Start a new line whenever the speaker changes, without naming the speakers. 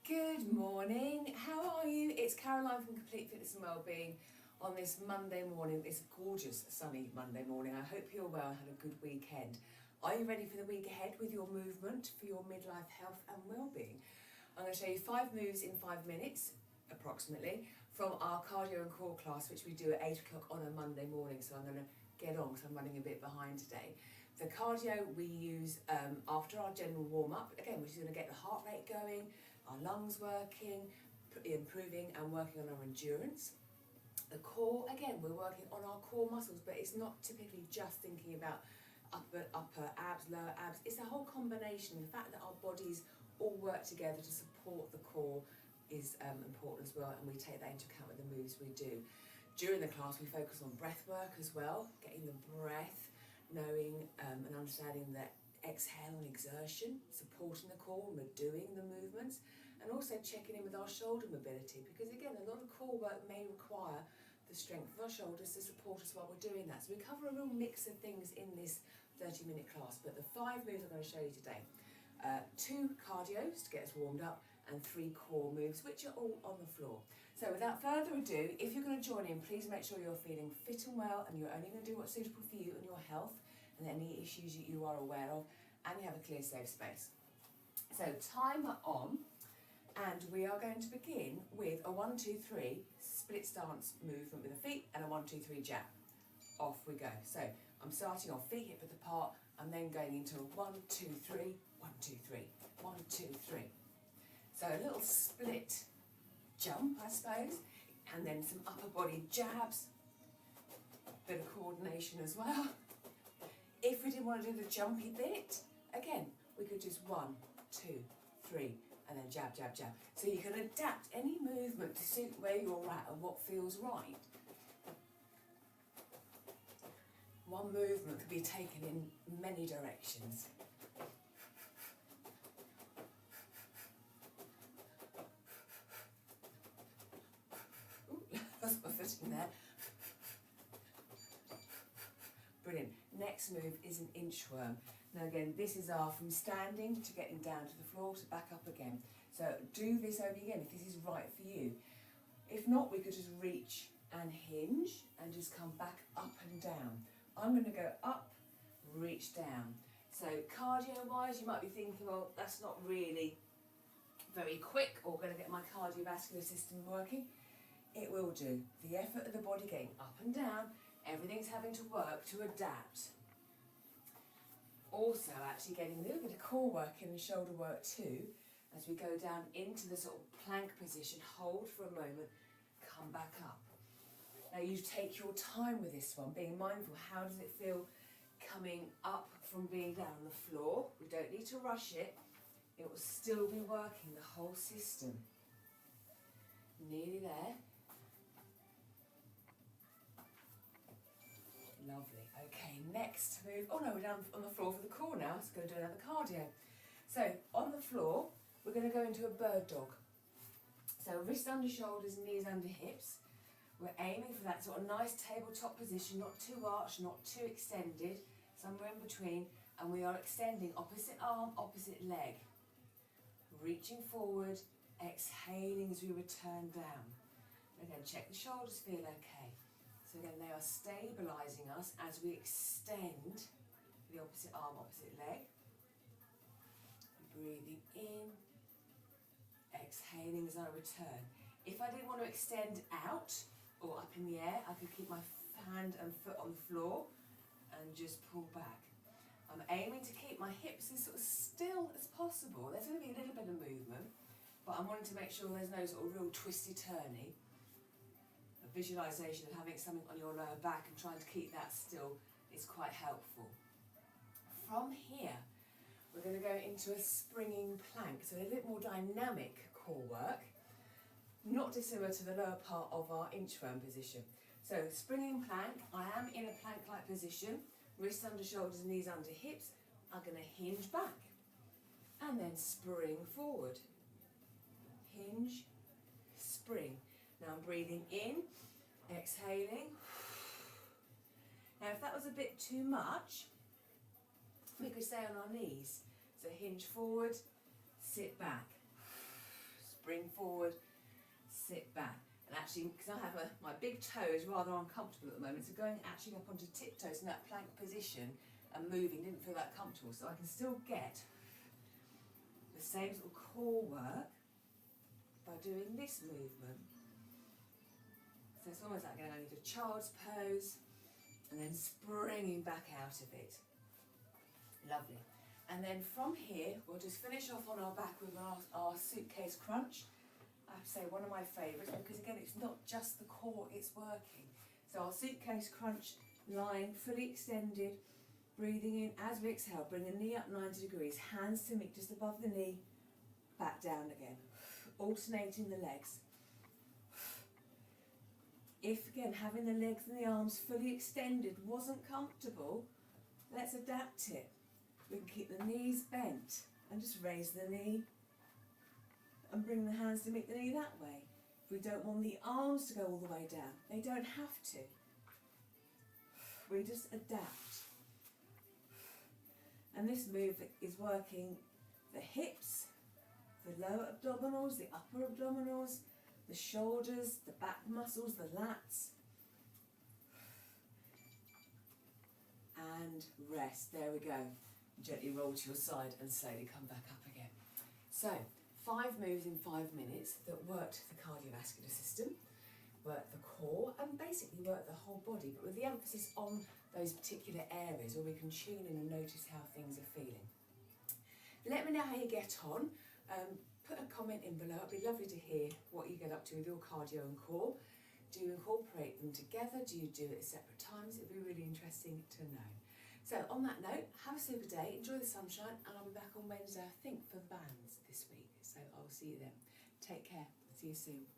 Good morning, how are you? It's Caroline from Complete Fitness and Wellbeing on this Monday morning, this gorgeous sunny Monday morning. I hope you're well, had a good weekend. Are you ready for the week ahead with your movement for your midlife health and wellbeing? I'm going to show you 5 moves in 5 minutes, approximately, from our cardio and core class, which we do at 8 o'clock on a Monday morning. So I'm going to get on because I'm running a bit behind today. The cardio we use after our general warm-up, again, which is going to get the heart rate going, our lungs working, improving and working on our endurance. The core, again, we're working on our core muscles, but it's not typically just thinking about upper abs, lower abs. It's a whole combination. The fact that our bodies all work together to support the core is important as well, and we take that into account with the moves we do. During the class, we focus on breath work as well, getting the breath, knowing and understanding that exhale and exertion, supporting the core when we're doing the movements, and also checking in with our shoulder mobility, because again, a lot of core work may require the strength of our shoulders to support us while we're doing that. So we cover a real mix of things in this 30-minute class, but the 5 moves I'm going to show you today. 2 cardios to get us warmed up and 3 core moves, which are all on the floor. So without further ado, if you're going to join in, please make sure you're feeling fit and well, and you're only going to do what's suitable for you and your health and any issues that you are aware of, and you have a clear safe space. So timer on, and we are going to begin with a 1, 2, 3 split stance movement with the feet and a 1, 2, 3 jab. Off we go. So I'm starting off feet hip width apart and then going into a 1, 2, 3, 1, 2, 3, 1, 2, 3. So a little split jump, I suppose, and then some upper body jabs, bit of coordination as well. If we didn't want to do the jumpy bit, again, we could just 1, 2, 3, and then jab, jab, jab. So you can adapt any movement to suit where you're at and what feels right. One movement could be taken in many directions. Ooh, that's my foot in there. Brilliant. Next move is an inchworm. Now again, this is our from standing to getting down to the floor to back up again. So do this over again if this is right for you. If not, we could just reach and hinge and just come back up and down. I'm going to go up, reach down. So cardio-wise, you might be thinking, well, that's not really very quick or going to get my cardiovascular system working. It will do. The effort of the body getting up and down, everything's having to work to adapt. Also, actually getting a little bit of core work in and shoulder work too, as we go down into the sort of plank position, hold for a moment, come back up. Now you take your time with this one, being mindful, how does it feel coming up from being down on the floor? We don't need to rush it. It will still be working the whole system. Nearly there. Lovely. Okay, next move. Oh no, we're down on the floor for the core now, so we're going to do another cardio. So on the floor, we're going to go into a bird dog. So wrist under shoulders, knees under hips. We're aiming for that sort of nice tabletop position, not too arched, not too extended, somewhere in between, and we are extending opposite arm, opposite leg. Reaching forward, exhaling as we return down. Again, check the shoulders feel okay. So again, they are stabilising us as we extend the opposite arm, opposite leg. Breathing in, exhaling as I return. If I didn't want to extend out or up in the air, I could keep my hand and foot on the floor and just pull back. I'm aiming to keep my hips as sort of still as possible. There's going to be a little bit of movement, but I'm wanting to make sure there's no sort of real twisty-turny. A visualisation of having something on your lower back and trying to keep that still is quite helpful. From here, we're going to go into a springing plank, so a little bit more dynamic core work, not dissimilar to the lower part of our inchworm position. So springing plank, I am in a plank-like position, wrists under shoulders, knees under hips. I'm going to hinge back and then spring forward. Hinge, spring. Now I'm breathing in, exhaling. Now if that was a bit too much, we could stay on our knees. So hinge forward, sit back. bring forward, sit back. And actually, because I have my big toe is rather uncomfortable at the moment, so going actually up onto tiptoes in that plank position and moving didn't feel that comfortable. So I can still get the same sort of core work by doing this movement. So it's almost like going into child's pose and then springing back out of it. Lovely. And then from here, we'll just finish off on our back with our suitcase crunch. I have to say, one of my favourites, because again, it's not just the core, it's working. So our suitcase crunch, lying fully extended, breathing in as we exhale, bring the knee up 90 degrees, hands to meet just above the knee, back down again, alternating the legs. If again, having the legs and the arms fully extended wasn't comfortable, let's adapt it. We can keep the knees bent and just raise the knee and bring the hands to meet the knee that way. If we don't want the arms to go all the way down, they don't have to. We just adapt. And this move is working the hips, the lower abdominals, the upper abdominals, the shoulders, the back muscles, the lats. And rest. There we go. Gently roll to your side and slowly come back up again. So, 5 moves in 5 minutes that worked the cardiovascular system, worked the core, and basically worked the whole body, but with the emphasis on those particular areas where we can tune in and notice how things are feeling. Let me know how you get on. Put a comment in below. It'd be lovely to hear what you get up to with your cardio and core. Do you incorporate them together? Do you do it at separate times? It'd be really interesting to know. So on that note, have a super day, enjoy the sunshine, and I'll be back on Wednesday, I think, for the bands this week. So I'll see you then. Take care. See you soon.